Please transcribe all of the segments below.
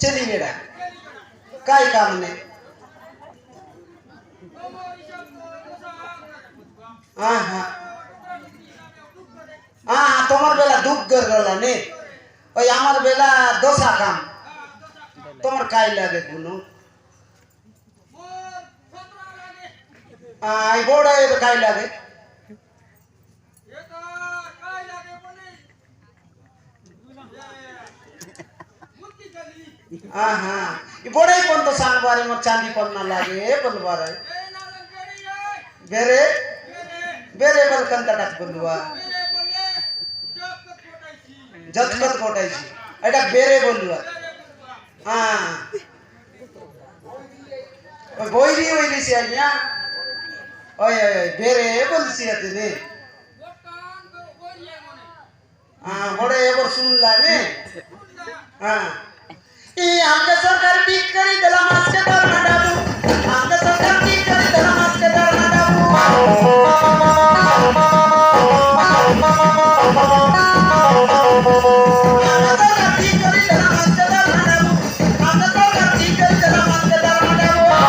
चली बेटा काय काम नाही हाँ हाँ हाँ तुम्हार बेला दुख कर गला ने ओय আমার बेला दोसा काम তোমার কাই লাগে গুনো आई बोड़ा ये काई लागे हाँ हाँ ये बोड़ा ही कौन तो सांग बारे में चांदी पन्ना लागे बल बारे बेरे बेरे बल कंता टाक बलुआ जतकत कोटाई ची ऐटा बेरे बलुआ हाँ बोईली बोईली सी आया ओए ओए बेरे बोल सी आते ने हाँ बड़े एक बार सुन ला ने हाँ ये हमने सरकार ठीक करी दला मास के दर ना डाबू हमने सरकार ठीक करी दला मास के दर ना डाबू हमने सरकार ठीक करी दला मास के दर ना डाबू हमने सरकार ठीक करी दला मास के दर ना डाबू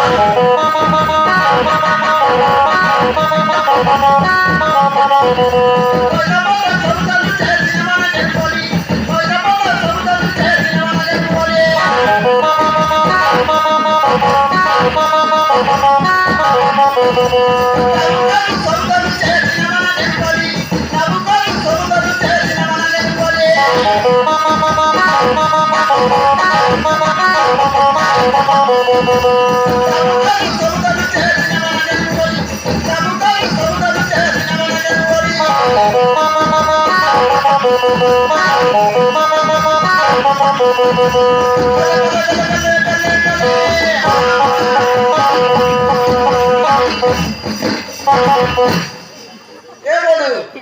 ये बोलू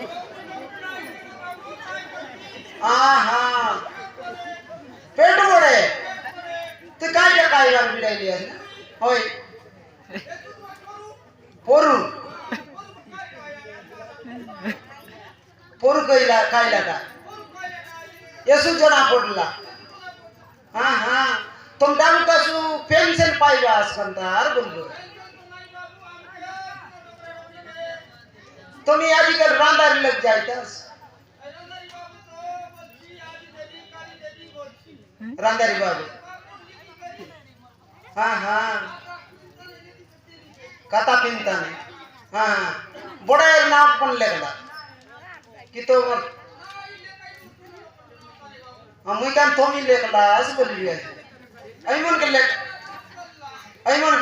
हाँ पेट बोले तो काय बार बिड़ाई लिया ना होय पोरू पोरू कईला काय लगा यसु जना पडला हाँ हाँ तुम दाम कसु पेंशन पाइबा असकंतार बोलबो तुम्हें आजकल रांदारी लग जायतास रांदारी बाबू हाँ हाँ कथा पिंता ने हाँ बड़ा एक नाव पण लेगला कि तो मुई कान थोमी लेगला ऐसे बोल लिया ऐमन के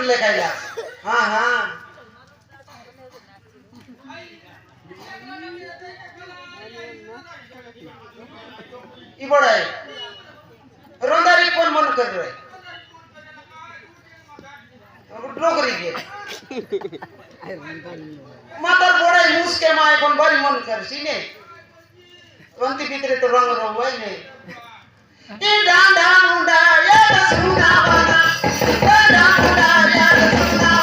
ले काइला हाँ हाँ ई बड़ा है रोंदारी कौन मन कर रहे डोगरी के मातर बड़ा है मूस के माए कौन बड़ी मन कर सीने रंती भीतरे तो रंग रंग है ने ई डांड डांड उड़ा ये सुना वाला ये डांड उड़ा ये सुना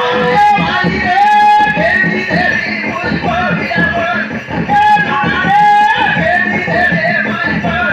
Yeah.